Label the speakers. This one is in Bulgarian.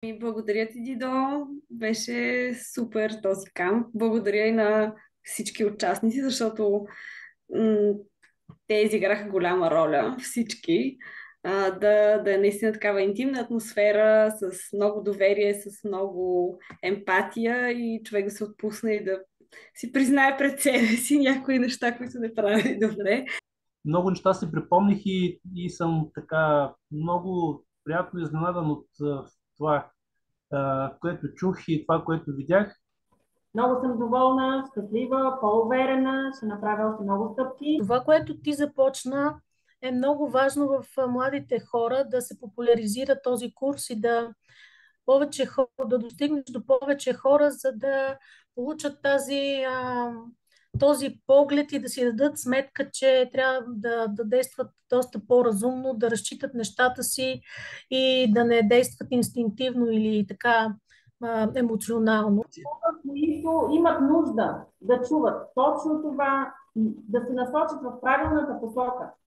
Speaker 1: И благодаря ти, Дидо. Беше супер този камп. Благодаря и на всички участници, защото м- те изиграха голяма роля, всички. Да е наистина такава интимна атмосфера, с много доверие, с много емпатия и човек да се отпусне и да си признае пред себе си някои неща, които не прави добре.
Speaker 2: Много неща си припомних и съм така много приятно изненадан от това, което чух и това, което видях.
Speaker 3: Много съм доволна, щастлива, по-уверена, ще направя още много стъпки.
Speaker 4: Това, което ти започна, е много важно в младите хора да се популяризира този курс и да достигнеш до повече хора, за да получат този поглед и да си дадат сметка, че трябва да действат доста по-разумно, да разчитат нещата си и да не действат инстинктивно или така емоционално.
Speaker 3: Които имат нужда да чуват точно това, да се насочат в правилната посока.